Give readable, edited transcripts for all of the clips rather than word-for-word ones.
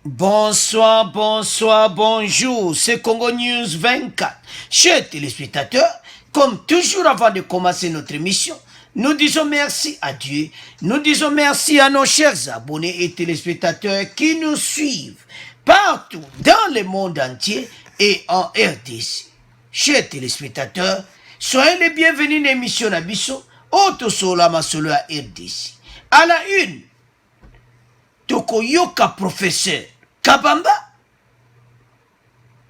Bonsoir, bonsoir, bonjour, c'est Congo News 24. Chers téléspectateurs, comme toujours avant de commencer notre émission, nous disons merci à Dieu, nous disons merci à nos chers abonnés et téléspectateurs qui nous suivent partout dans le monde entier et en RDC. Chers téléspectateurs, soyez les bienvenus dans l'émission Nabiso, Autosolama Solo à RDC. À la une, Tokoyoka professeur Kabamba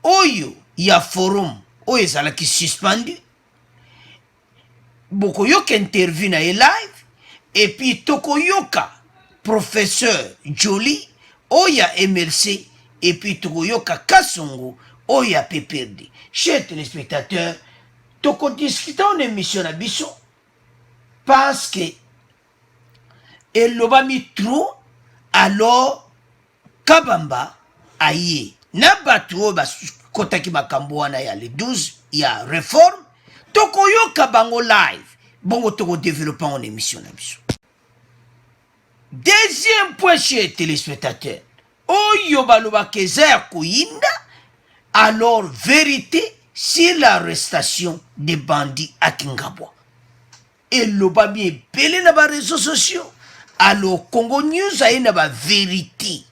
oyo ya forum oyo ezalaki suspendu bokoyoka interview na ye live et puis tokoyoka professeur Joly oyo ya MLC et puis tokoyoka Kasongo oyo ya PPRD. Chers téléspectateurs, tokodiscuta en émission na biso parce que elobami trop. Alors Kabamba aye na batu oyo bakotaki makambo wana ya le 12 ya réforme tokoyoka bango live bongo tokodevelopa en émission na biso. Deuxième point chez téléspectateurs oyo balobaka eza ya koyinda alors vérité sur l'arrestation des bandits à Kingabwa elobami ebele na ba réseaux sociaux. Alors Congo News aye na ba vérité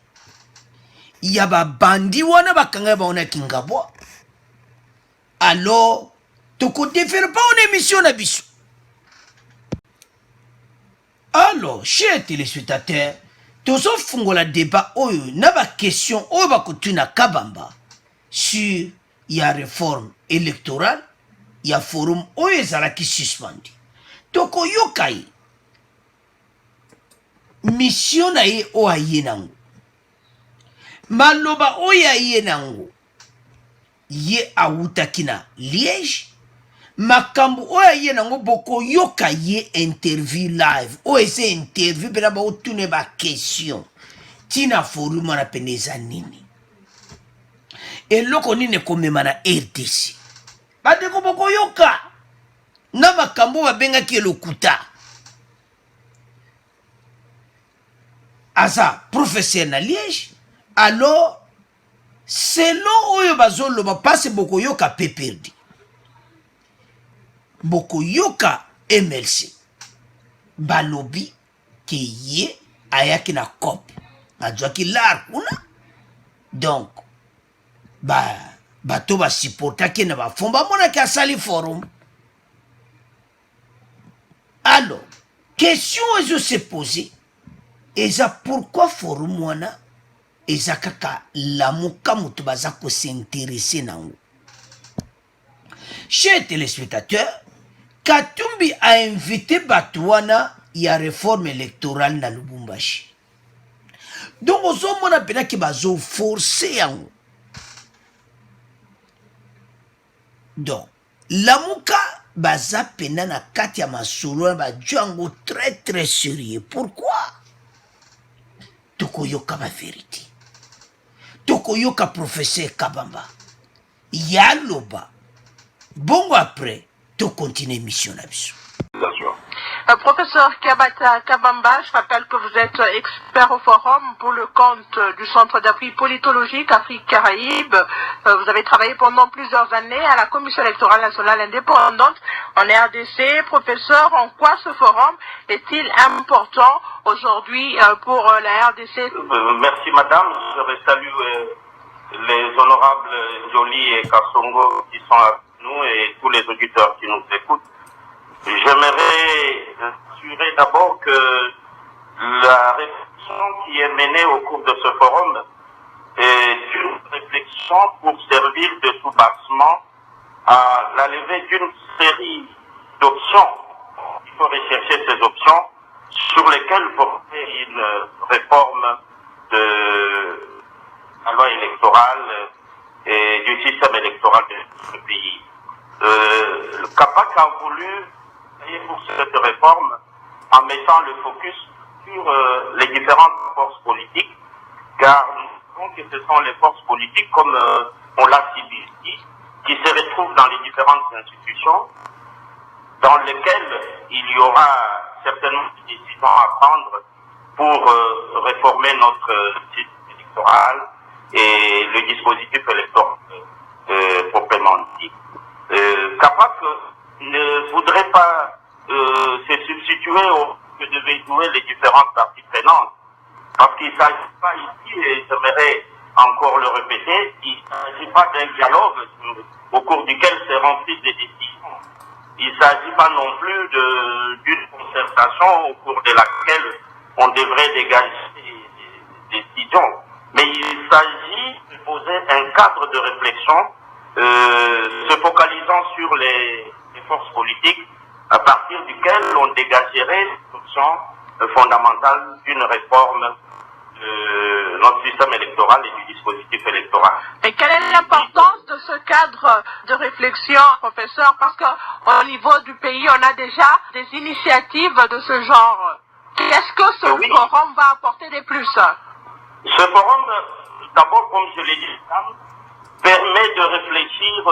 ya ba bandi wana bakanga ba ona Kingabwa. Alors toko développe en émission na biso. Alors chers téléspectateurs, tozo fungola débat oyo na ba question oyo bakotuna Kabamba sur ya réforme électorale ya forum oyo ezalaki suspendu. Toko yokai mission na ye o aye nango maloba oyo aye nango ye awutaki na Liège makambo oyo aye nango bokoyoka ye interview live oyo eza interview mpena baotune bakestion tina forum wana pene eza nini eloko nini ekomema na RDC bandeko bokoyoka na makambo babengaki elokuta aza professeur na Liège. Alors selon oyo bazoloba passe bokoyoka PPRD bokoyoka MLC balobi ke ye ayaki na COP azwaki lar kuna donc bato basupportaki na bafond bamonaki asali forum. Alors question ezo se poser eza pourquoi forum wana eza kaka lamuka mutu baza ko s'intéresser nango. Chers téléspectateurs, Katumbi a invité Batouana ya réforme électorale na Lubumbashi. Donc ozomona pena ki bazo forcer yango. Donc lamuka baza pena na kati ya masolo ba django très sérieux. Pourquoi? Tokoyoka ba vérité. Tokoyoka professeur Kabamba. Yaloba. Bongo après, to continue mission na biso. Professeur Kabamba, je rappelle que vous êtes expert au forum pour le compte du Centre d'appui politologique Afrique-Caraïbes. Vous avez travaillé pendant plusieurs années à la Commission électorale nationale indépendante en RDC. Professeur, en quoi ce forum est-il important aujourd'hui pour la RDC? Merci madame, je salue les honorables Joly et Kasongo qui sont avec nous et tous les auditeurs qui nous écoutent. J'aimerais assurer d'abord que la réflexion qui est menée au cours de ce forum est une réflexion pour servir de soubassement à la levée d'une série d'options. Il faut rechercher ces options sur lesquelles porter une réforme de la loi électorale et du système électoral de notre pays. Le CAPAC a voulu pour cette réforme en mettant le focus sur les différentes forces politiques, car nous savons que ce sont les forces politiques, comme on l'a si bien dit, qui se retrouvent dans les différentes institutions, dans lesquelles il y aura certainement des décisions à prendre pour réformer notre système électorale et le dispositif électoral proprement dit. Capable ne voudrait pas se substituer au que devaient jouer les différentes parties prenantes. Parce qu'il ne s'agit pas ici, et j'aimerais encore le répéter, il ne s'agit pas d'un dialogue au cours duquel seront prises des décisions. Il ne s'agit pas non plus d'une concertation au cours de laquelle on devrait dégager des décisions. Mais il s'agit de poser un cadre de réflexion se focalisant sur les forces politiques à partir duquel on dégagerait l'option fondamentale d'une réforme de notre système électoral et du dispositif électoral. Et quelle est l'importance de ce cadre de réflexion, professeur? Parce qu'au niveau du pays, on a déjà des initiatives de ce genre. Qu'est-ce que ce forum va apporter de plus? Ce forum, d'abord, comme je l'ai dit, permet de réfléchir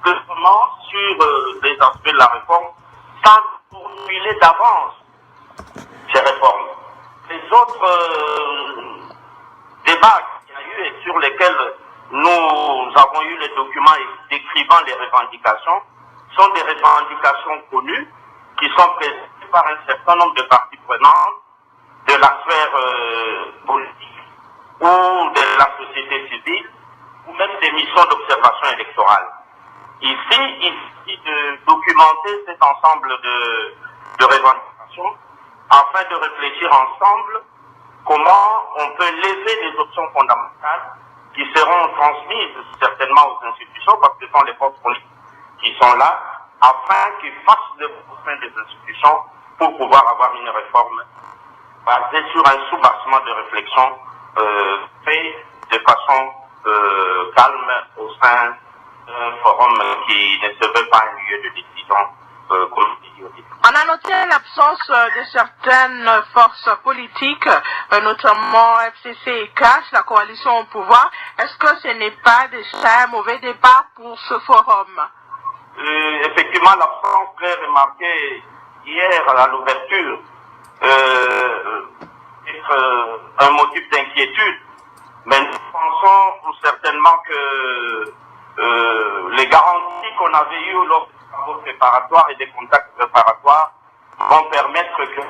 clairement sur les aspects de la réforme sans formuler d'avance ces réformes. Les autres débats qu'il y a eu et sur lesquels nous avons eu les documents décrivant les revendications sont des revendications connues qui sont présentées par un certain nombre de parties prenantes de la sphère politique ou de la société civile ou même des missions d'observation électorale. Ici, il s'agit de documenter cet ensemble de revendications afin de réfléchir ensemble comment on peut lever les options fondamentales qui seront transmises certainement aux institutions, parce que ce sont les forces politiques qui sont là, afin qu'ils fassent le sein des institutions pour pouvoir avoir une réforme basée sur un soubassement de réflexion fait de façon calme au sein d'un forum qui ne se veut pas un lieu de décision comme je l'ai dit au début. On a noté l'absence de certaines forces politiques, notamment FCC et CAS, la coalition au pouvoir. Est-ce que ce n'est pas déjà un mauvais départ pour ce forum? Effectivement, l'absence très remarquée hier à l'ouverture est un motif d'inquiétude. Mais nous pensons certainement que les garanties qu'on avait eues lors des travaux préparatoires et des contacts préparatoires vont permettre que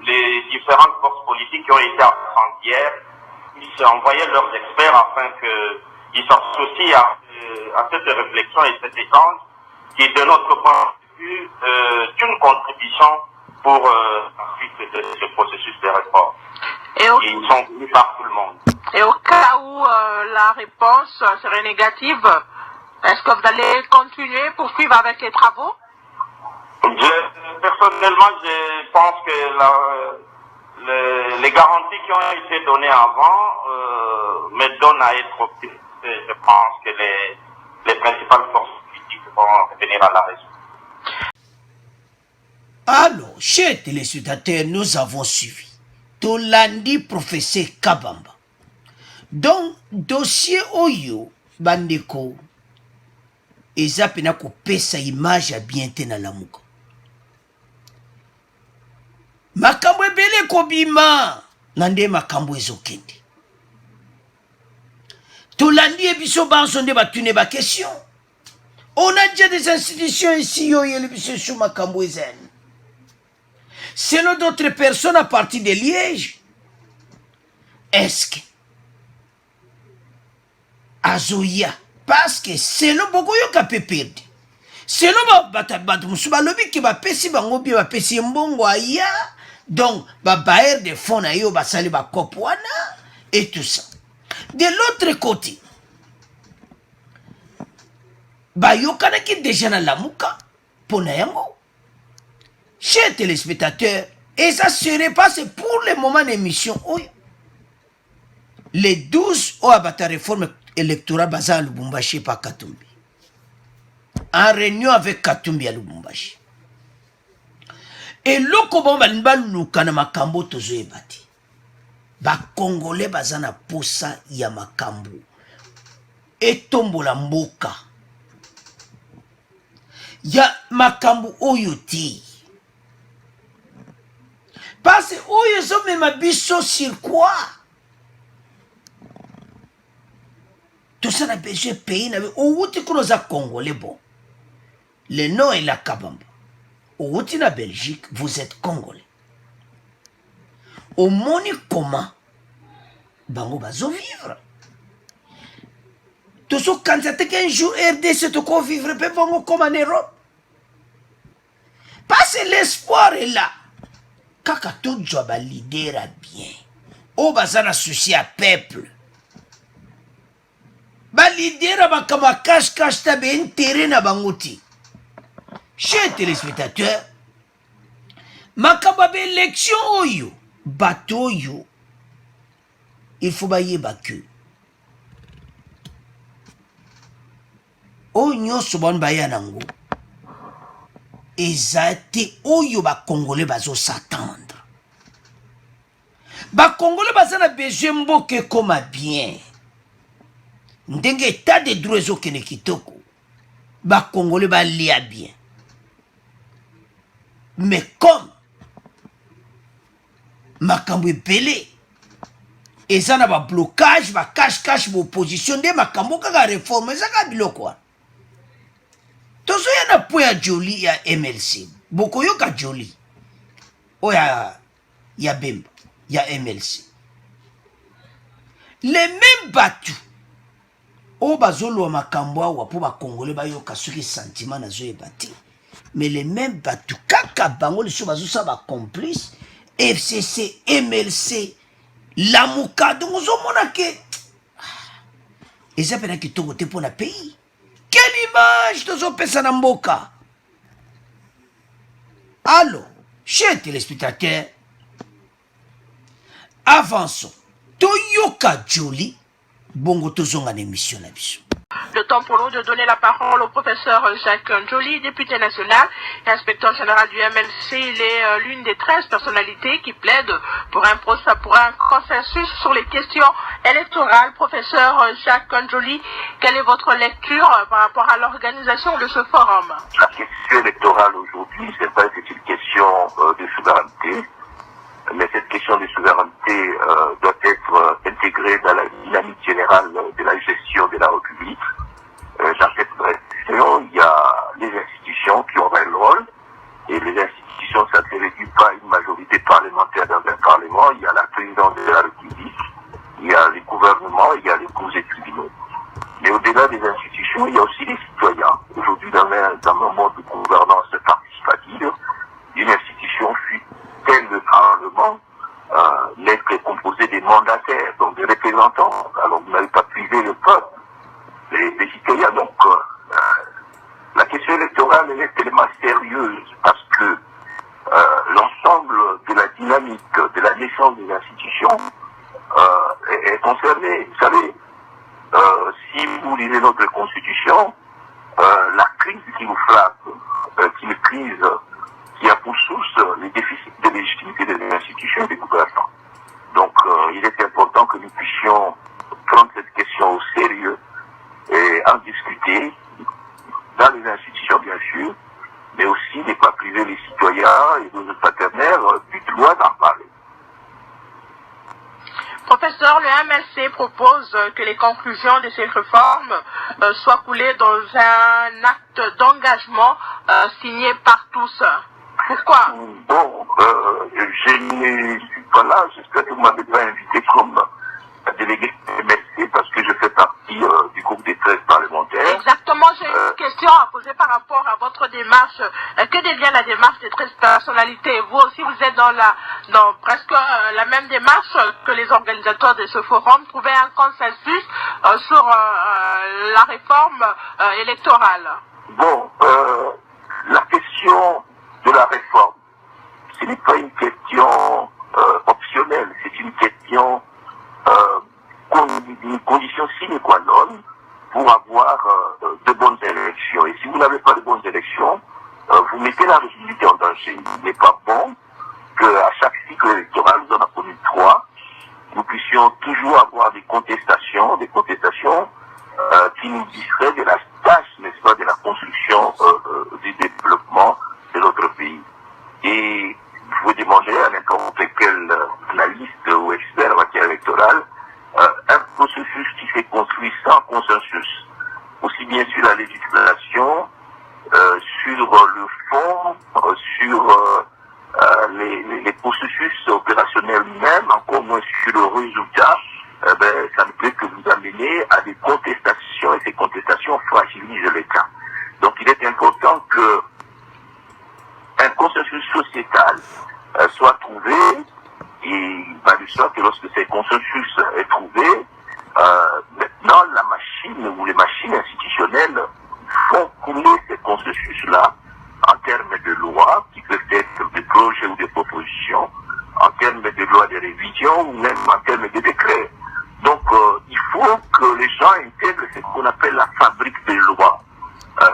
les différentes forces politiques qui ont été absentes hier puissent envoyer leurs experts afin qu'ils s'associent à cette réflexion et cet échange qui, de notre point de vue, est une contribution pour la suite de ce processus de réforme. Ils sont voulus par tout le monde. Et au cas où la réponse serait négative, est-ce que vous allez continuer, poursuivre avec les travaux? Personnellement, je pense que les garanties qui ont été données avant me donnent à être optimiste. Je pense que les principales forces politiques vont revenir à la raison. Alors, chers téléspectateurs, nous avons suivi Tolandi professeur Kabamba. Donc, dossier Oyo, Bandeko, eza pena kopesa image ya bien te na lamuka. Makambo ebele kobima, nande makambo ezokende. Tolandi ebiso banso nde batune ba question. On a déjà des institutions ici, yo yele biso sou makambo ezani. Selon d'autres personnes à partir de Liège, est-ce que Azoya, parce que selon beaucoup yo kapé perdu. Selon batu musuba lobi ki ba pesi bango bi ba pesi mbongo aya, donc ba baer de fonds na yo ba sali ba kopwana et tout ça. De l'autre côté, ba yo kanaki déjà na lamuka pona yango. Chers téléspectateurs, et ça serait passé pour le moment d'émission. Les 12 ont abattu la réforme électorale basée à Lubumbashi par Katumbi. En réunion avec Katumbi à Lubumbashi. Et le Kobamba Luka na makambo tozo ebati. Ba Congolais bazana posa ya makambo. Et tombola mboka. Ya makambo oyoti. Parce que oyo zo mema biso sur quoi? ça n'a besoin de pays. Où tu connais ça Congolais bon. Le nom est la Kabamba. Où tu es en Belgique, vous êtes Congolais. Au monde comment bango bazo vivre. Tout ce quand c'est qu'un jour RDC te qu'on vivre peut bango comme en Europe. Parce que l'espoir est là. Kaka tout job a leader a bien. O bazana souci à peuple. Ba leader a bakama cache tabe intérêt na bangoti. Chers téléspectateurs, makaba be élection oyo, bateau yo. Il faut bailler que Oyo sobon baya nango. Ezate oyo ba Congolais bazo s'attendre. Ba Congolais bazana besoin mboke koma bien. Ndenge état de droit zo kene kitoko. Ba Congolais ba lia bien. Mais comme makambo ebele eza na ba blocage ba cache ba opposition de makambo kaka réforme ezaka biloko wana tozoya na po ya Joli ya MLC bokoyoka Joli oya ya Bemba ya MLC les mêmes battus o bazolwa makambo awa po bakongole bayoka soki sentiment nazoyeba te mais les mêmes battus kaka bango liso bazosa bacomplice FCC MLC Lamuka donc ozomona ke eza pena kitoko te mpona pays. Quelle image tozopesa na mboka. Alors, chers téléspectateurs, avançons. Toyoka Joli, bongo tozonga na émission na biso. Le temps pour nous de donner la parole au professeur Jacques Njoli, député national et inspecteur général du MLC. Il est l'une des 13 personnalités qui plaident pour un consensus sur les questions électorales. Professeur Jacques Njoli, quelle est votre lecture par rapport à l'organisation de ce forum? La question électorale aujourd'hui, c'est pas que c'est une question de souveraineté, mais cette question de souveraineté doit être intégrée dans la dynamique générale de la gestion de la République. Dans cette gestion, il y a les institutions qui ont un rôle, et les institutions, ça ne se réduit pas à une majorité parlementaire dans un parlement. Il y a la présidence de la République, il y a les gouvernements, il y a les cours et tribunaux. Mais au-delà des institutions, il y a aussi les citoyens. Aujourd'hui, dans un monde de gouvernance participative, une institution fut telle le Parlement n'est que composé des mandataires, donc des représentants. Alors vous n'avez pas privé le peuple, les citoyens. Donc la question électorale elle est tellement sérieuse parce que l'ensemble de la dynamique de la naissance des institutions est concerné. Vous savez, si vous lisez notre constitution, la crise qui vous frappe, qui est une crise qui a pour source les déficits de légitimité des institutions et des gouvernants. Donc il est important que nous puissions prendre cette question au sérieux et en discuter dans les institutions bien sûr, mais aussi ne pas priver les citoyens et nos partenaires du droit d'en parler. Professeur, le MLC propose que les conclusions de ces réformes soient coulées dans un acte d'engagement signé par tous. Pourquoi? Bon, je ne suis pas là, j'espère que vous m'avez pas invité comme délégué MLC parce que je fais partie du groupe des 13 parlementaires. Exactement, j'ai une question à poser par rapport à votre démarche. Que devient la démarche des 13 personnalités? Vous aussi, vous êtes dans presque la même démarche que les organisateurs de ce forum, trouver un consensus sur la réforme électorale. Bon, la question de la réforme, ce n'est pas une question optionnelle, c'est une question, une condition sine qua non pour avoir de bonnes élections. Et si vous n'avez pas de bonnes élections, vous mettez la République en danger. Il n'est pas bon qu'à chaque cycle électoral, nous en avons connu 3, nous puissions toujours avoir des contestations qui nous distrait de la tâche, n'est-ce pas, de la construction du développement de notre pays. Et vous demandez à n'importe quel analyste ou expert en matière électorale un processus qui s'est construit sans consensus, aussi bien sur la législation, sur le fond, sur les processus opérationnels eux-mêmes, encore moins sur le résultat, ça ne peut que vous amener à des contestations, et ces contestations fragilisent l'État. Donc il est important que un consensus sociétal soit trouvé, et de sorte que lorsque ce consensus est trouvé, maintenant la machine ou les machines institutionnelles font couler ces consensus-là en termes de lois, qui peuvent être des projets ou des propositions, en termes de lois de révision ou même en termes de décrets. Donc il faut que les gens intègrent ce qu'on appelle la fabrique des lois.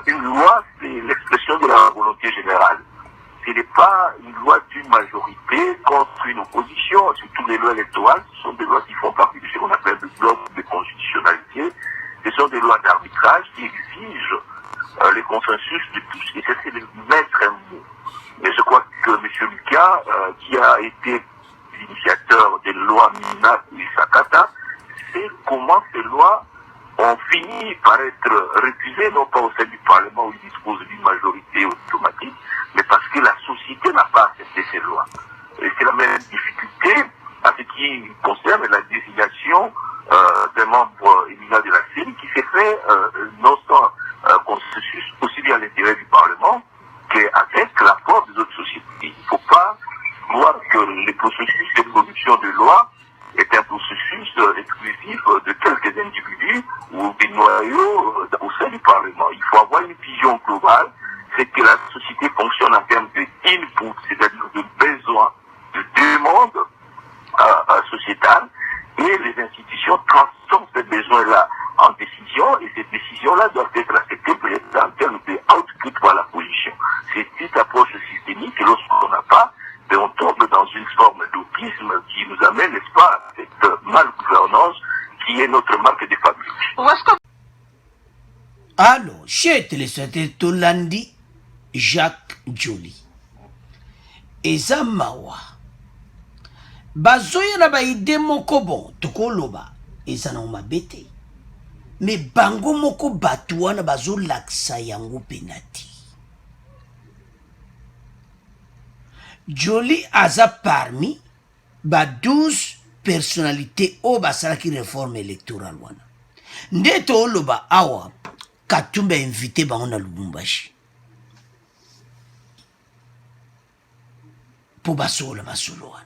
Une loi, c'est l'expression de la volonté générale. Ce n'est pas une loi d'une majorité contre une opposition. Surtout les lois électorales, ce sont des lois qui font partie de ce qu'on appelle le bloc de constitutionnalité. Ce sont des lois d'arbitrage qui exigent le consensus de tous. Et c'est de mettre un mot. Mais je crois que M. Lucas, qui a été l'initiateur des lois Mina et Sakata, sait comment ces lois ont fini par être refusées, non pas au sein du Parlement où il dispose d'une majorité automatique, mais parce que la société n'a pas accepté ces lois. Et c'est la même difficulté à ce qui concerne la désignation d'un membre éminent de la CENI qui s'est fait non sans consensus aussi bien à l'intérieur du Parlement qu'avec l'apport des autres sociétés. Il ne faut pas voir que le processus de production de lois est un processus exclusif de quelques individus ou des noyaux au sein du Parlement. Il faut avoir une vision globale, c'est que la société fonctionne en termes de input, c'est-à-dire de besoins, de demandes sociétales, et les institutions transforment ces besoins-là en décisions, et ces décisions-là doivent être acceptées en termes de output par la position. C'est cette approche systémique, et lorsqu'on n'a pas, on tombe dans une forme d'autisme qui nous amène, n'est-ce pas, à cette malgouvernance qui est notre marque de fabrique. Où est-ce que... Alors, chez téléspectateurs Tolandi, Jacques Joly. Eza mawa. Bazoya na ba ide moko bon, tokoloba. Eza na umabete. Me bango moko batuwa na bazo laksa yango penati. Joly aza parmi ba 12 personnalités o basalaki réforme électorale wana. Nde toloba awa Katumba invité bango na Lubumbashi. Po basola masolo wana.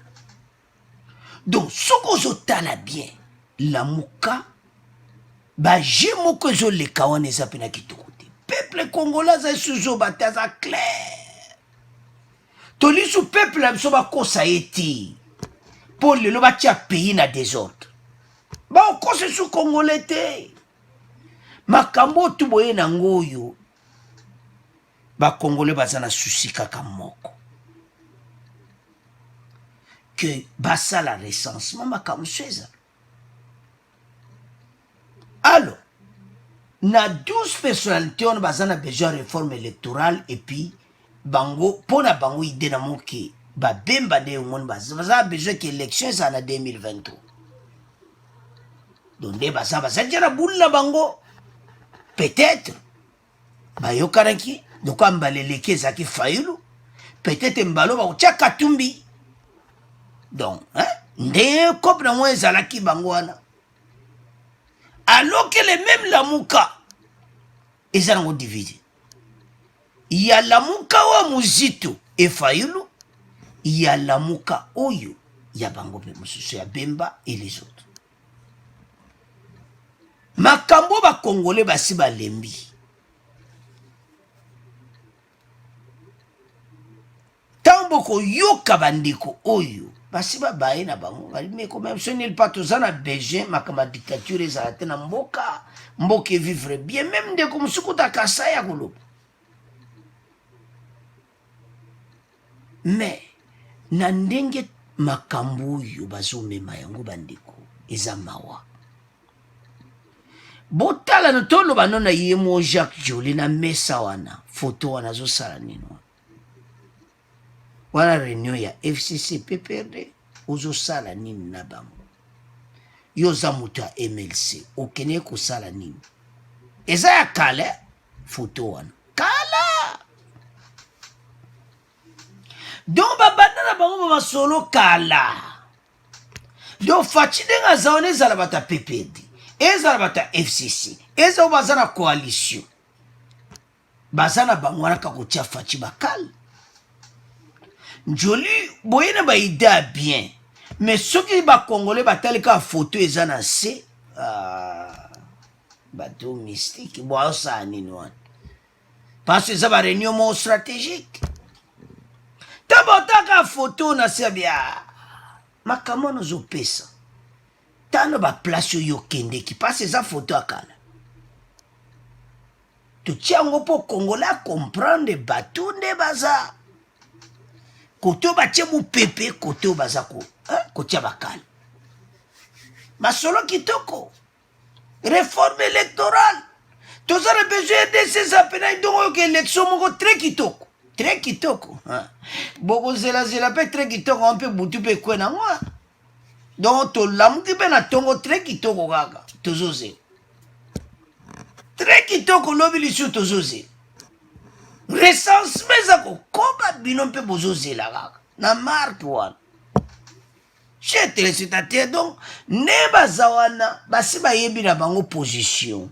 Donc soko zotala bien la muka ba jemoko zo le kawane za pena kitukuti. Peuple congolais za suzo bataza clair. Tolisu peuple la biso bakosa eti po lelo batia pays na désordre baokose su congolais te makambo tu boye na ngoyo bakongolais baza na susi kaka moko que basala recensement makambo eza. Alors na 12 personnalités on baza na besoin de réforme électorale et puis bango pona bango ide na moke ba bemba de mon baza besoin que élection ça na 2023 donc de baza jara bulla bango peut-être ba yokaraki donc ambaleleke zaki fayulu peut-être mbalo ba ucha Katumbi donc nde kop na mo ezalaki bango wana alors que les mêmes lamuka ezango divisé. Il y a lamuka wa muzito e fayulu, il y a lamuka oyo, il y a bango pe mususu ya Bemba et les autres. Makambo ba Congolais basi ba lembi. Tambo ko yoka bandiko oyo, basi ba bae na bango, bali me ko même sonne il patozana besoin makama dictature ezalate na mboka, mboke vivre bien même de ko musukuta kasaya koloba. Mais na ndenge makambo oyo bazomema yango bandeko eza mawa. Botala no toloba no na ye mo Jacques Joly na mesa wana photo wana zosala nino wana réunion ya FCC PPRD ozosala nini na bango. yo za moto ya MLC okende kosala nini eza ya kala foto wana kala donc babanda na bango basolo kala donc faci ndenge aza wana ezala bato ya PPRD ezala bato ya FCC ezala baza na coalition baza na bango wana kaka kotia faci bakala njoli boyena baida bien mais soki bakongole batali kaka foto eza na se bato mystique bo azosala nini wana parce eza bareunion moko stratégique ntango otaka foto na se bia makambo wana ozopesa tano baplace oyo okendeki parce eza foto ya kala totia yango mpo kongola comprendre bato nde baza kote oyo batie mopepe kote oyo baza kotia bakala masolo kitoko réforme électorale toza na besoin RDC eza pena ndongo oyoka élection moko très kitoko bokozelazela mpe très kitoko mpe butu mpe ekwe nango donc tolamuki mpe na ntongo très kitoko kaka tozozela très kitoko lobi lisu tozozela recensement eza kokoba bino mpe bozozela kaka na marke wana chez téléspectateur donc nde baza wana basi bayebi na bango position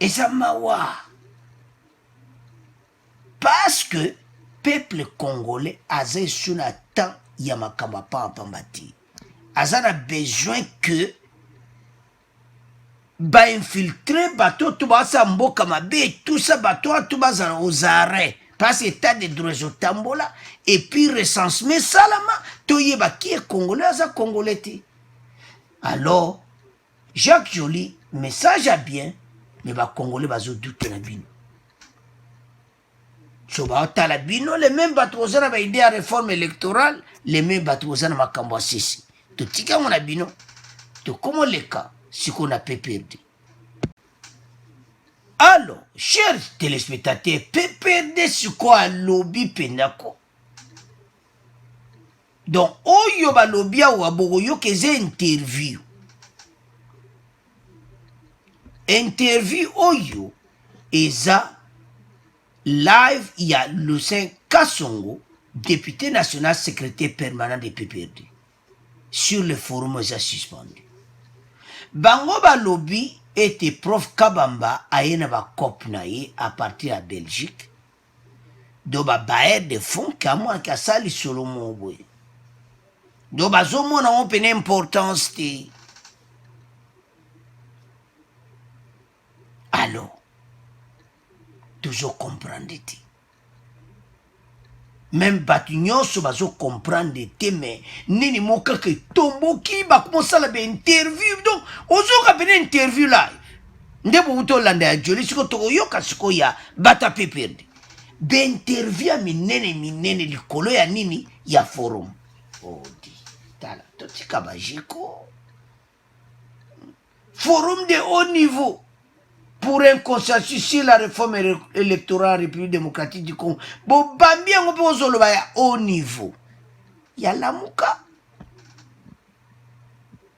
eza mawa parce que peuple congolais aza esu na temps ya makambo apambapamba te aza na besoin que bainfiltre bato to basa mboka mabe tout ça bato to bazala aux arrêts parce que état de droit ezotambola et puis recensement salama toyeba qui est congolais aza congolais te alors Jacques Joly message à bien mais bacongolais bazodoute na bino so baotala bino les mêmes bato boza na baide ya réforme électorale les mêmes bato boza na makambo ya sisi totikango na bino tokoma leka siko na PPRD. Alors, chers téléspectateurs, PPRD siko a lobby pendako. Donc, oyo ba lobby awa boko yo keze interview. Interview oyo eza live il y a Lucien Kassongo, député national secrétaire permanent de PPRD, sur le forum eza suspendu. Bango ba lobby était prof Kabamba ayena ba cop na ye à partir de Belgique. Do ba baer de fonds kamo ka sali solo mo boy. Do ba zomo na on pene importance te. Alors toujours comprendre te. Même batu nyonso bazo comprendre te mais nini moka ke tomboki ba commencer la interview donc ozo ka bene interview live ndebo uto landa ya joli siko to yoka siko ya bata PPRD be interview minene likolo ya nini ya forum odi tala totika bajiko forum de haut niveau pour un consensus sur la réforme électorale République démocratique du Congo. Bon, bambi on peut ozoloba ya haut niveau. Ya lamuka.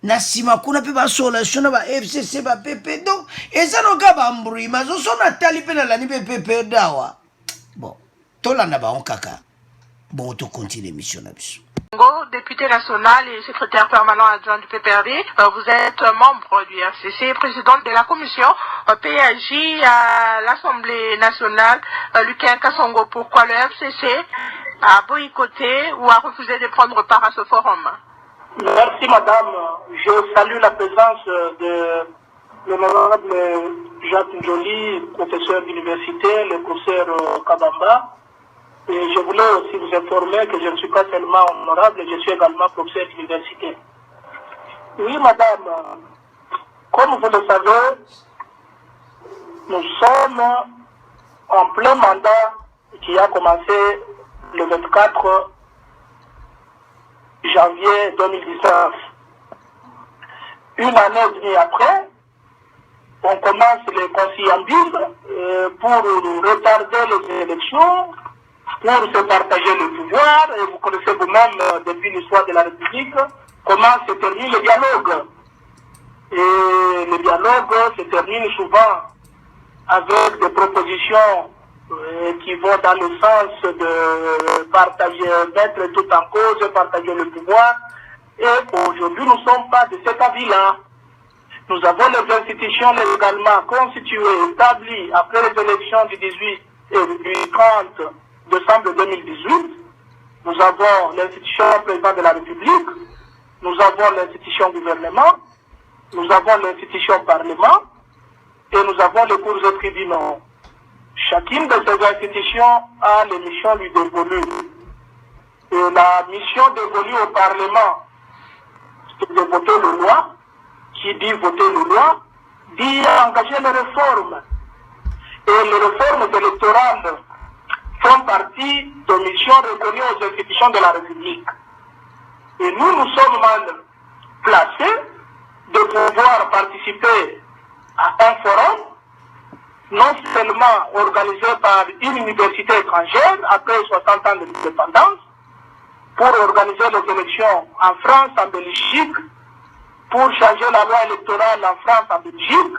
Na sima kuna pe ba solution na ba FCC ba PP donc eza no ka ba mburi mazo sona tali pe na lani PP dawa. Bon, tolanda ba on kaka. Bon, to continue l'émission na biso. Député national et secrétaire permanent adjoint du PPRD, vous êtes membre du RCC, présidente de la commission PAJ à l'Assemblée nationale. Lucien Kassongo, pourquoi le RCC a boycotté ou a refusé de prendre part à ce forum? Merci madame. Je salue la présence de l'honorable Jacques Joly, professeur d'université, le professeur Kabamba. Et je voulais aussi vous informer que je ne suis pas seulement honorable, je suis également professeur d'université. Oui, madame, comme vous le savez, nous sommes en plein mandat qui a commencé le 24 janvier 2019. Une année et demie après, on commence les conciliabules pour retarder les élections. pour se partager le pouvoir. Et vous connaissez vous-même, depuis l'histoire de la République, comment se termine le dialogue. Et le dialogue se termine souvent avec des propositions qui vont dans le sens de partager, mettre tout en cause, partager le pouvoir. Et aujourd'hui, nous ne sommes pas de cet avis-là. Nous avons les institutions légalement constituées, établies après les élections du 18 et du 30 décembre 2018. Nous avons l'institution président de la République, nous avons l'institution gouvernement, nous avons l'institution parlement et nous avons les cours et tribunaux. Chacune de ces institutions a les missions lui dévolues. Et la mission dévolue au Parlement, c'est de voter les lois. Qui dit voter les lois, dit engager les réformes. Et les réformes électorales font partie de missions reconnues aux institutions de la République. Et nous sommes mal placés de pouvoir participer à un forum, non seulement organisé par une université étrangère après 60 ans d'indépendance, pour organiser les élections en France, en Belgique, pour changer la loi électorale en France, en Belgique.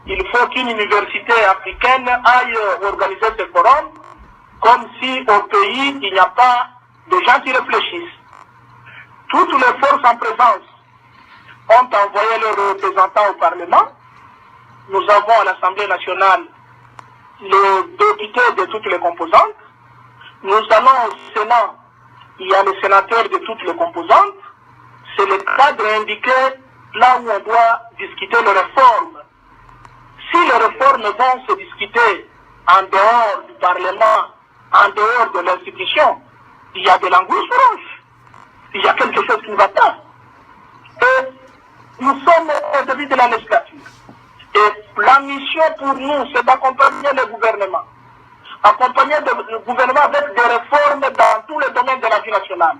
Il faut qu'une université africaine aille organiser ce forum, comme si au pays, il n'y a pas de gens qui réfléchissent. Toutes les forces en présence ont envoyé leurs représentants au Parlement. Nous avons à l'Assemblée nationale les députés de toutes les composantes. Nous allons au Sénat, il y a les sénateurs de toutes les composantes. C'est le cadre indiqué là où on doit discuter les réformes. Si les réformes vont se discuter en dehors du Parlement, en dehors de l'institution, il y a de l'angoisse rouge. Il y a quelque chose qui ne va pas. Et nous sommes au début de la législature. Et la mission pour nous, c'est d'accompagner le gouvernement. Accompagner le gouvernement avec des réformes dans tous les domaines de la vie nationale.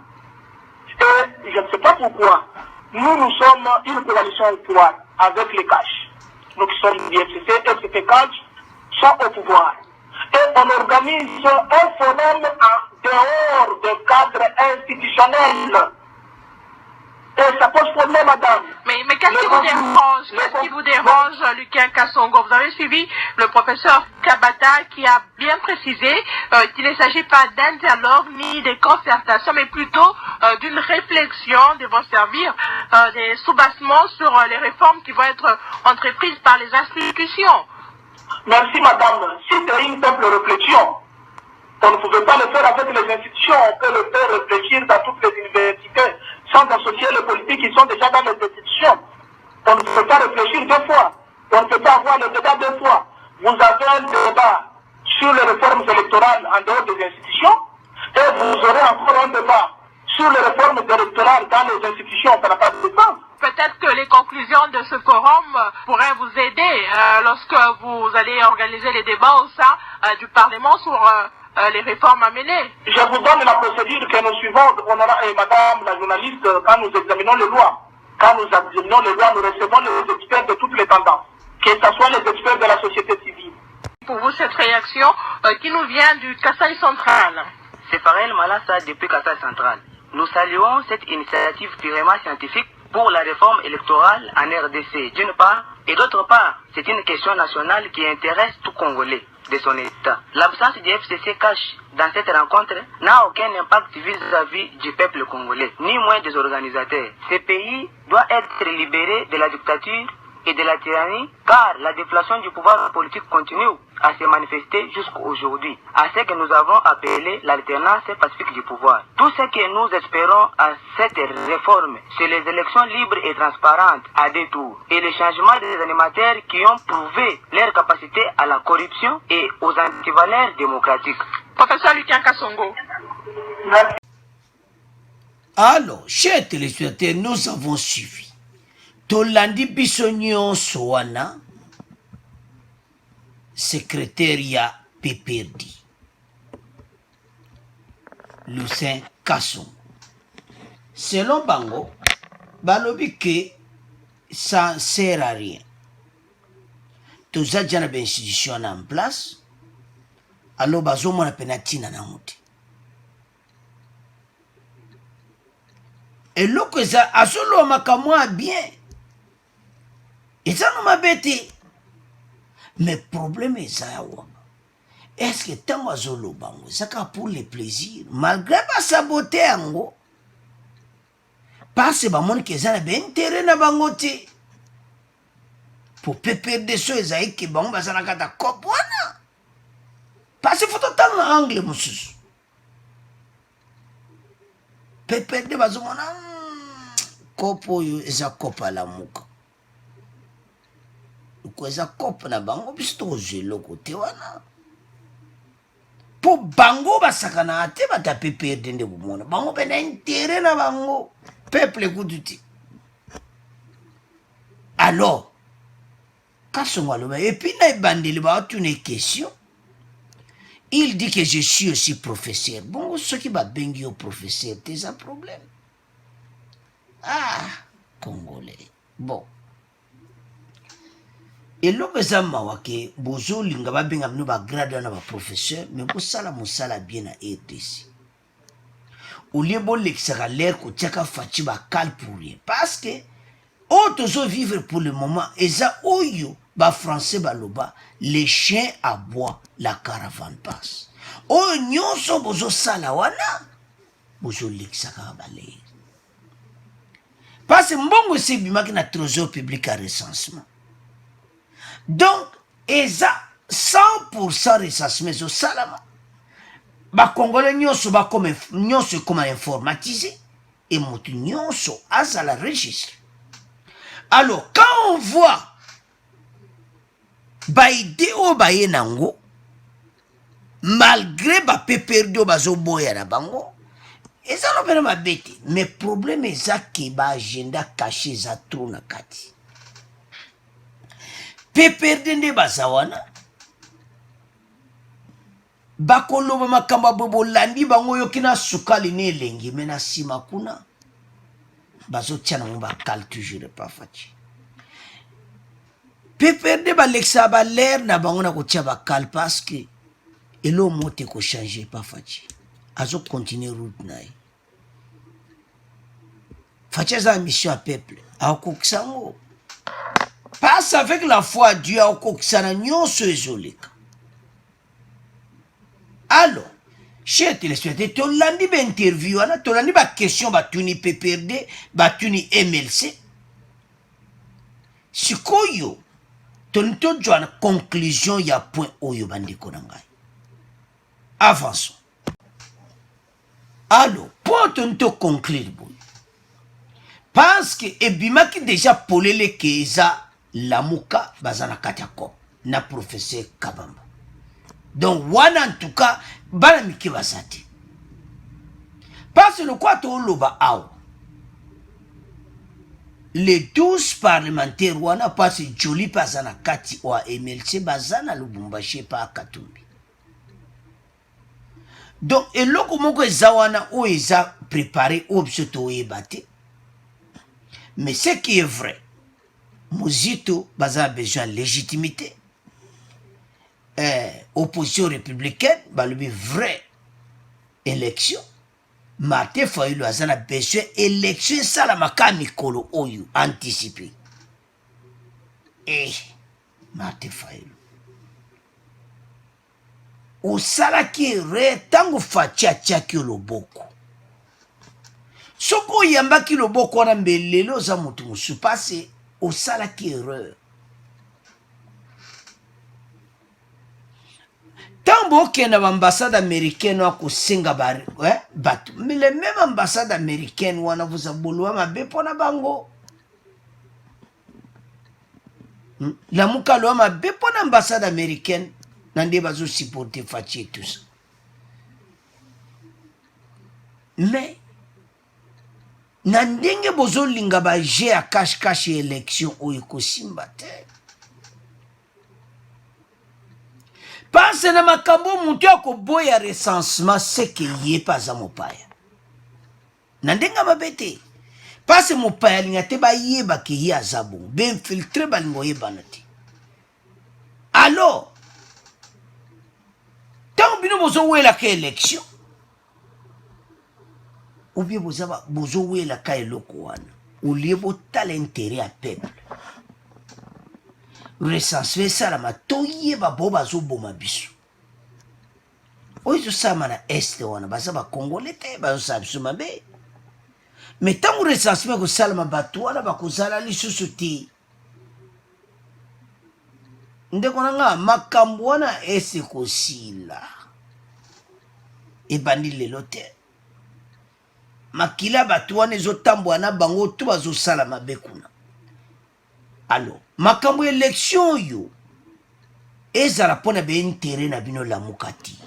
Et je ne sais pas pourquoi, nous sommes une coalition au pouvoir avec les CACH. Nous qui sommes l'IFCC, FCT CACH, sont au pouvoir. Et on organise un forum en dehors des cadres institutionnels. Et ça pose problème, madame. Mais qu'est-ce qui vous dérange? Qu'est-ce qui vous dérange, Lucien Kassongo? Vous avez suivi le professeur Kabata qui a bien précisé qu'il ne s'agit pas d'un dialogue ni de concertation, mais plutôt d'une réflexion devant servir des soubassements sur les réformes qui vont être entreprises par les institutions. Merci, madame. Si c'est une simple réflexion, on ne pouvait pas le faire avec les institutions, on peut le faire réfléchir dans toutes les universités, sans associer les politiques qui sont déjà dans les institutions. On ne peut pas réfléchir deux fois. On ne peut pas avoir le débat deux fois. Vous avez un débat sur les réformes électorales en dehors des institutions, et vous aurez encore un débat sur les réformes électorales dans les institutions. Ça n'a pas de sens. Peut-être que les conclusions de ce forum pourraient vous aider lorsque vous allez organiser les débats au sein du Parlement sur les réformes à mener. Je vous donne la procédure que nous suivons, madame la journaliste, quand nous examinons les lois. Quand nous examinons les lois, nous recevons les experts de toutes les tendances, que ce soit les experts de la société civile. Pour vous, cette réaction qui nous vient du Kasaï central. C'est Farel Malassa depuis Kasaï central. Nous saluons cette initiative purement scientifique pour la réforme électorale en RDC, d'une part, et d'autre part, c'est une question nationale qui intéresse tout Congolais de son État. L'absence du FCC cache dans cette rencontre n'a aucun impact vis-à-vis du peuple congolais, ni moins des organisateurs. Ce pays doit être libéré de la dictature et de la tyrannie, car la déflation du pouvoir politique continue à se manifester jusqu'à aujourd'hui, à ce que nous avons appelé l'alternance pacifique du pouvoir. Tout ce que nous espérons à cette réforme, c'est les élections libres et transparentes à deux tours, et le changement des animateurs qui ont prouvé leur capacité à la corruption et aux antivaleurs démocratiques. Professeur Lucien Kassongo. Merci. Alors, chers téléspectateurs, nous avons suivi. Tolandi Bissognon Soana, secrétariat PPRD. Lucien Kasson. Selon Bango, balobi que ça ne sert à rien. Tous les institutions en place, alo bazomona pena ntina nango te eloko eza azolomaka mwa bien eza no mabe te mais problème eza yawa est-ce que ntango azoloba yango ezaka pour le plaisir malgré basabote yango parce bamoniki eza na baintere na bango te po PPRD so ezali ke bango baza na kata kope wana parce fo totala na angle mosusu PPRD bazomona kope oyo eza kope alamuka oko eza kope na bango biso tokozwa eloko te wana po bango basakana te bata PPRD nde bomona bango pena intere na bango peuple ekutu te alors Kasongo aloba et puis na ebandeli baotuna question il dit que je suis aussi professeur bongo soki babengi yo professeur te eza problème ah congolais bon eloko eza mawa ke bozolinga babenga bino bagrade wana baprofesseur mais bosala mosala bien na RDC olie bolekisaka l'air kotiaka faci bakale pour rien parce que oyo tozovivre pour le moment eza oyo bafrançais baloba les chiens aboient la caravane passe oyo nyonso bozosala wana bozolekisaka baleer parce mbongo esi ebimaki na trésor public à recensement donc eza 100% recensement ezosalama bakongole nyonso bakoma nyonso ekoma informatisé et moto nyonso azala registre. Alors quand on voit baide o baye nango malgré ba PPRD o bazoboya na bango eza no pena mabete mais problème eza ke ba agenda caché eza trop na kati PPRD nde baza wana bakoloba makambo bolandi bango yoki na sukali ne elengi me na nsima kuna bazotia nango bakale toujours pas faci PPRD balekisa balaire na bango na kotia bakale parce que elo mote kochange pas faci azocontinue route na ye faci aza mission ya peuple akokisa yango passe avec la foi à Dieu akokisa na nyonso ezoleka. Alors, chers téléspectateurs, tolandi ba interview wana, tolandi ba question batuni PPRD, batuni MLC. Sikoyo, tonito joana conclusion ya point oyo bandeko na ngai. Avançons. Alors, point tonito conclure boy. Parce que ebimaki déjà polele ke eza lamuka bazana katiako na professeur Kabamba. Donc, wana en tout cas, bana miki basati. Parce que le quoi to loba aw. Les 12 parlementaires wana passe joli bazana kati wa MLC bazana Lubumbashi pa Katumbi. Donc, eloko moko eza wana o eza préparé o bisoto ebate. Mais ce qui est vrai, Mozito bazana besoin de légitimité. Opposition républicaine, balubi vraie élection. Martin Fayulu azana besoin élection salamaka mikolo oyu anticipé. Martin Fayulu. Osalaki re tango facia tiaki loboko. Soko yambaki loboko wana mbelelo za mutu musu passe osalaki erreur. Tambo kena l'ambassade américaine wa kusinga bari, batu. Mais les mêmes ambassades américaines wana vous aboloa mabe pona bango. La muka loa mabe pona ambassade américaine nande bazo supporter Fachi et tout ça. Mais nandenge bozo linga ba je a cache élection o ekosimba te. Parce na makambo mutu akoboya recensement seke ye paza mopaya. Nandenga mabete. Parce mopaya linga te ba yeba ke ye azabo. Ben filtre balingo yeba nati. Alors, tant bozo wela ka élection ou bien bozo wela ka eloko wana au lieu botala intérêt à peuple recensement esalama toyeba bo bazoboma biso oyo ezosalama na este wana baza bacongolais te bazosala biso mabe mais ntango recensement ekosalama bato wana bakozala lisusu te ndeko na nga makambo wana ese kosila ebandi lelo te makila bato wana ezotambola na bango to bazosala mabe kuna alors makambo élection oyo ezala mpona baintere na bino lamuka ti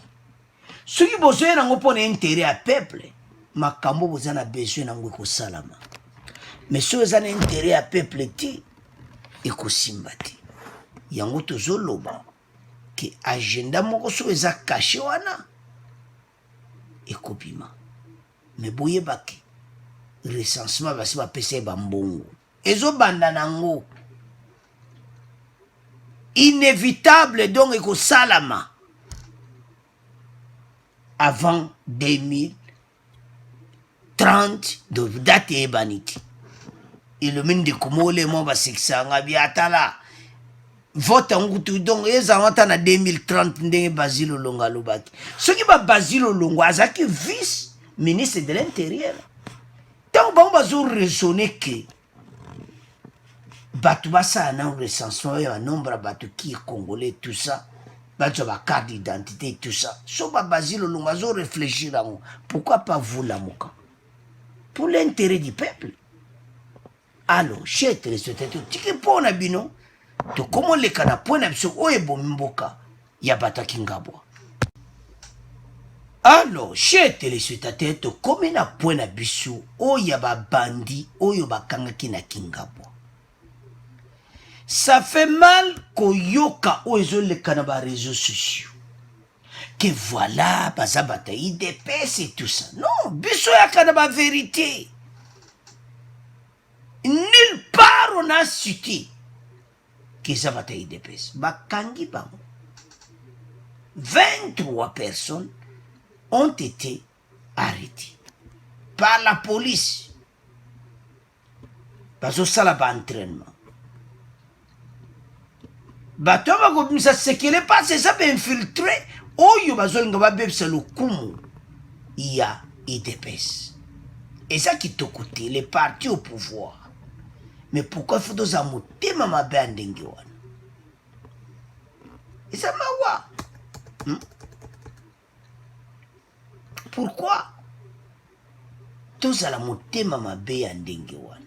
soki bozoye nango mpona intere ya peuple makambo boza na besoin nango ekosalama mais soki eza na intere ya peuple ti ekosimba te yango tozoloba ke agenda moko soki eza kashe wana ekobima me boyeba ke recensement basi bapesa ye bambongo ezobanda nango inévitable donc ekosalama avant 2030 donc date eyebani ti elomini ndeko molemo basekisanga biatala vote ngutu donc ezalanga ata na 2030 ndenge Basile Olongo alobaki soki Basile Olongo azalaki vice ministre de l'intérieur ntango bango bazoraisonne ke bato basala na recensement oyo banombre ya bato ki congolais tout ça bazwa bacarte d'identité tout ça so Basile Olongo azoréfléchir yango pourquoi pas vous lamuka pour l'intérêt du peuple alors chers téléspectateurs tiki mpona bino tokomoleka na point na biso oyo ebomi mboka ya bato ya Kingabwa. Alors chers téléspectateurs tokomi na point na biso oyo ya babandi oyo bakangaki na Kingabwa. Ça fait mal koyoka oyo ezoleka na ba réseaux sociaux que voilà baza bata IDPS et tout ça. Non, biso yaka na ba vérité. Nulle part on a cité que ça bata IDPS. Bakangi bango. 23 personnes ont été arrêtées par la police. Bazo sala ba entraînement. Bato bakobimisa sekele pas c'est ça infiltré oyo bazolinga babebisa lokumu ya IDPS. Et ça qui te coûte les partis au pouvoir. Mais pourquoi faut nous amuter mama bandingi wana? Et ça mawa. Pourquoi? Tous à la moté mama bandingi wana.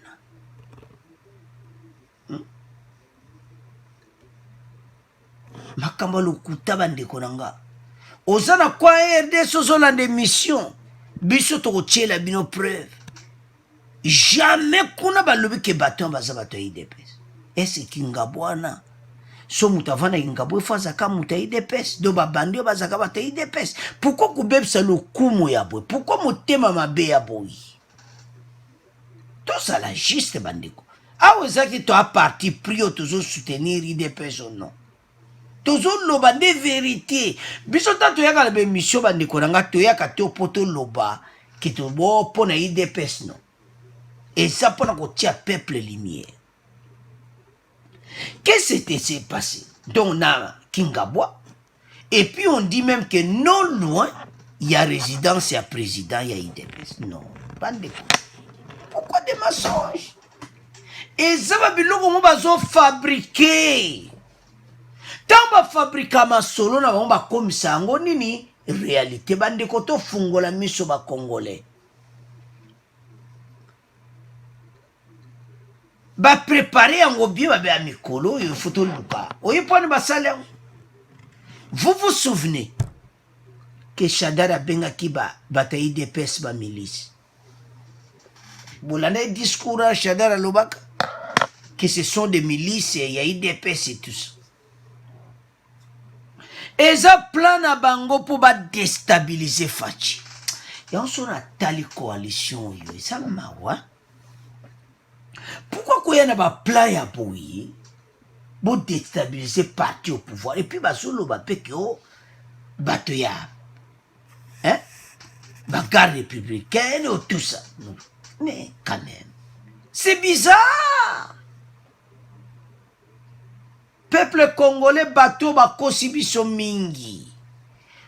Makamba lokuta bandeko nanga. Ozana kwa RD sozola de mission. Biso toko tchela bino preuve. Jamais kuna balobi ke baton baza bato IDPS. Ese Kingabwana. So mutavana Kingabwe faza ka muta IDPS. Do babandio bazaka bato IDPS. Pourquoi kubebsa lokumu ya boy? Pourquoi mutema mabe ya boy? Tout ça la juste bandeko. Awe zaki to a parti prio tozo soutenir IDPS ou non? Tozo loba de vérité. Biso ta toyaka la mission bandeko nanga toyaka to poto loba ki to bo pona IDPS non. Et ça pona ko tia peuple lumière. Qu'est-ce qui s'est passé? Donc na Kingabwa. Et puis on dit même que non loin il y a résidence, il y a président, il y a IDPS. Non, bandeko. Pourquoi des mensonges? Et ça va biloko mo bazo fabriquer. Tamba fabrika masolo na bomba komisa yango nini réalité bandeko to fungola miso ba congolais. Ba préparer yango bien ba be amikolo yo photo luka. Oyi pone ba sale. Vous vous souvenez que Shadara benga kiba bataille IDPS ba milice. Boulane discours à Shadara Lobaka que ce sont des milices et il y a IDPS et tout ça. Et ça plan à bango pour déstabiliser Fachi. Et on s'en a tali coalition yo. Et ça mawa. Pourquoi qu'il y a un plan à bouillir pour déstabiliser parti au pouvoir? Et puis basolo ba peke o bato ya Bagarre républicaine ou tout ça. Mais quand même, c'est bizarre. Peuple congolais bateau bakosi biso mingi.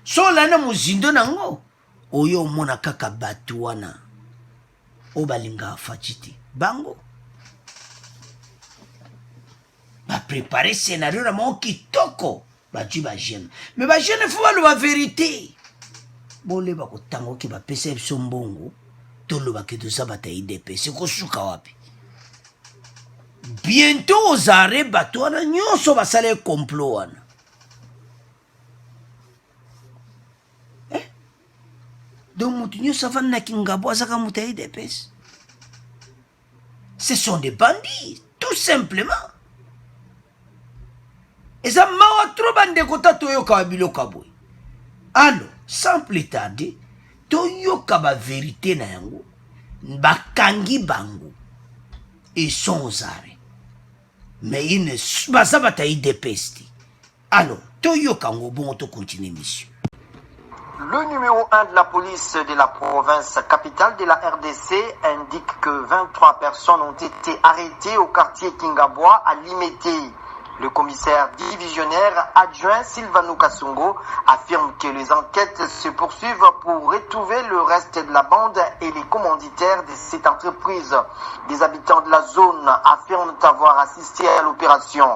So lana muzindo nango. Oyo mona kaka bato wana. O balinga fachiti. Bango. Ba préparer scénario na mon kitoko. Ba tu ba jeune. Mais ba jeune faut la vérité. Bole ba ko tango ki ba pesa biso mbongo. Tolo ba ke to sabata IDP. C'est ko suka wapi. Bientôt aux arrêts bateau wana nyonso basale complot wana. Donc mutu nyonso avanda na Kingabo azaka mutu ya IDPS. Ce sont des bandits, tout simplement. Et ça mawa trop bandeko ta toyoka wa biloka boy. Alors, sans plus tarder, toyoka ba vérité na yango, bakangi bango. Ils sont aux arrêts. Mais ils ne sont pas IDPS. Alors, toyoka ngo bon to continuer mission. Le numéro 1 de la police de la province capitale de la RDC indique que 23 personnes ont été arrêtées au quartier Kingabois à Limete. Le commissaire divisionnaire adjoint Sylvano Kasongo affirme que les enquêtes se poursuivent pour retrouver le reste de la bande et les commanditaires de cette entreprise. Des habitants de la zone affirment avoir assisté à l'opération.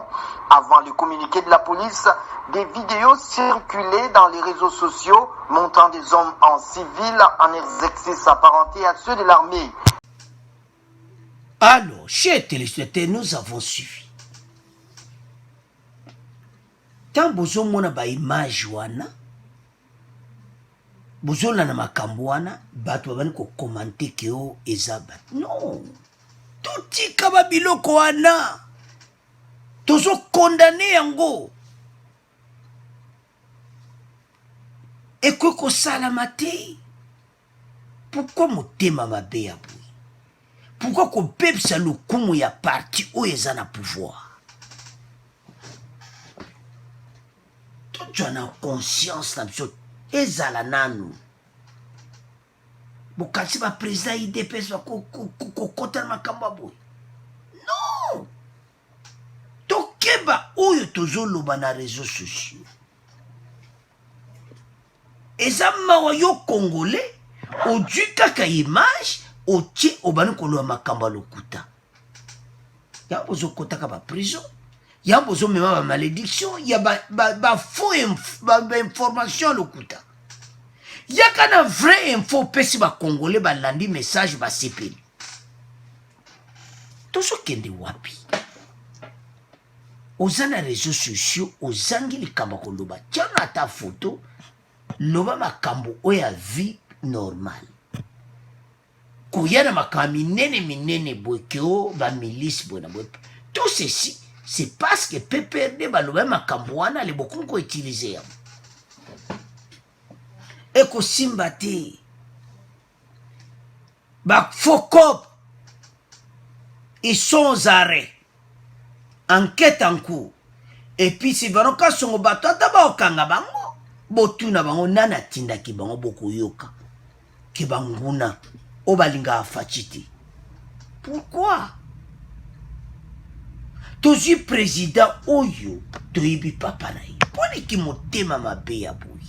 Avant le communiqué de la police, des vidéos circulaient dans les réseaux sociaux montrant des hommes en civil en exercice apparenté à ceux de l'armée. Alors, chers téléspectateurs, nous avons suivi. Tant bozo mona ba image wana, bozo na makambo wana, bato babani ko commenter ke o ezabat. Non. Tuti kaba biloko wana. Tozo condamné yango. Et ko salamate. Pourquoi motema mabe ya boui? Pourquoi ko pepsa lokumu ya parti o ezana pouvoir? Tu as conscience d'absolu. Ezala nanu. Bokansi ba président IDPS va kokota makamba boy. Non. Tokeba oyo tozoloba na réseaux sociaux. Ezama wa yo congolais odu kaka image otie obanu kolo makamba lokuta. Ya bozo kotaka ba prison. Il y a besoin de ma malédiction, il y a faux information le kuta. Il y a quand même vrai info pesi ba congolais ba landi message ba sepeli. Tout ce qui est de wapi. Aux réseaux sociaux, aux angles kamba koloba. Tiens ta photo, loba makambo oya vie normale. Koyana makami minene boykeo ba milice bona boy. Tout ceci c'est parce que PPRD baloba makambo wana le beaucoup ko utiliser. Et ko simbate ba fokop ils sont aux arrêts. Enquête en cours. Et puis si varoka songo bato ataba okanga bango botuna bango nana tinda ki bango boko yoka ki banguna obalinga afachiti. Pourquoi? Tozi président oyo toyibi papa na ye. Poni ki motema mabe ya boy.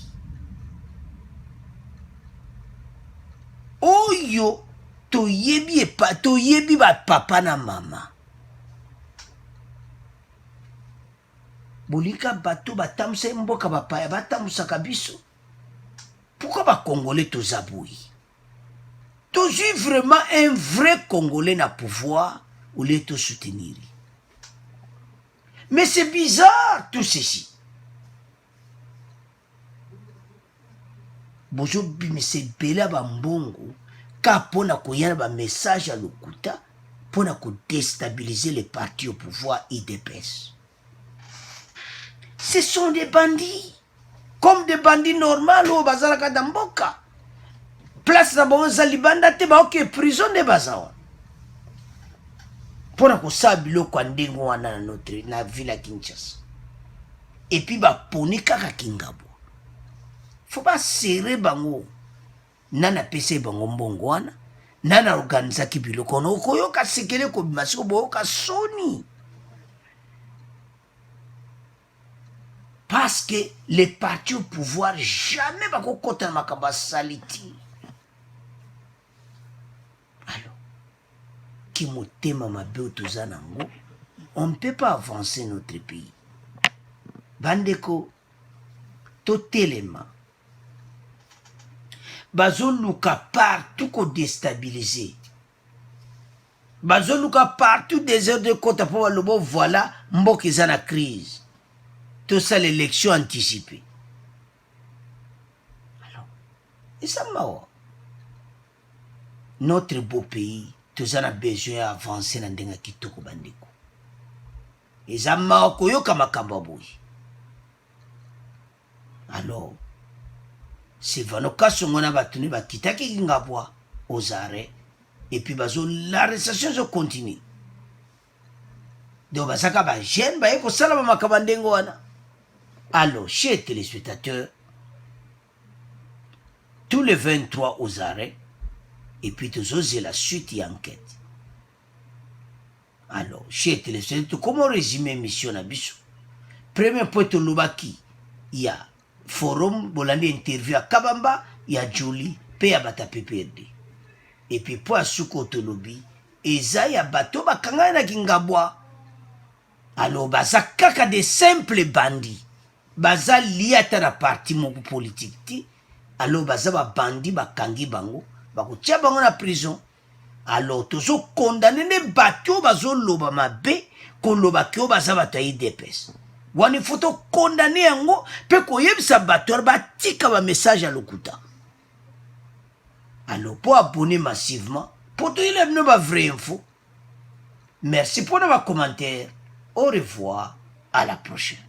Oyo toyebi ba papa na mama. Bolika bato batamsa mboka bapaya batamusaka biso. Pourquoi ba congolais tozaboui? Tozi vraiment un vrai congolais na pouvoir ou les to soutenir. Mais c'est bizarre tout ceci. Bozo bimise bela ba mbongo ka pona koyana ba message à lokuta pona ko déstabiliser les partis au pouvoir IDPS. Ce sont des bandits comme des bandits normaux au bazala kadamboka. Place na bonza libanda te ba ok prison de bazawa. Pona ko sabilo kwa ndengo wana na notre na ville Kinshasa. Et puis ba poni kaka Kingabo. Faut pas serrer bango. nana pese bango mbongo wana nana organizaki biloko na okoyoka sekele kobima siko boyoka soni. Parce que les partis au pouvoir jamais bakokota na makambo saliti. Alors, qui motema mabe toza nango, on ne peut pas avancer notre pays. Bandeko, totelema. Bazoluka partout ko déstabiliser. Bazoluka partout des heures de kota pour le bon voilà, mboka eza na crise. Tout ça, l'élection anticipée. Alors, et ça m'a notre beau pays, tout ça a besoin d'avancer dans le kitoko bandeko. Et ça m'a koyo kama kambaboui. Alors, c'est vanoka songona batuni bakita ki ngabwa aux arrêts et puis l'arrestation se continue. Donc basaka ba jeune ba eko sala ba makabandengo wana. Alors, chers téléspectateurs, tous les 23 aux arrêts, et puis tous oser la suite et enquête. Alors, chers téléspectateurs, comment résumer mission Nabiso? Premier point de Lubaki, il y a forum, bolandi interview à Kabamba, il y a Jolie, paye à Bata PPRD. Et puis pour Asuko Tolobi, Eza ya bato bakanga na Kingabwa. Alors, baza kaka des simples bandits. Baza liata na parti moko politique ti. Alors baza ba bandi bakangi bango, bakotia bango na prison. Alors tozo condamné ne bato bazo loba mabe, ko loba kyo baza bato IDPS. Wani foto condamné yango pe ko yebisa bato ba tika ba message à lokuta. Alors pour abonner massivement, pour te élève no ba vraie info. Merci pour nos commentaires. Au revoir, à la prochaine.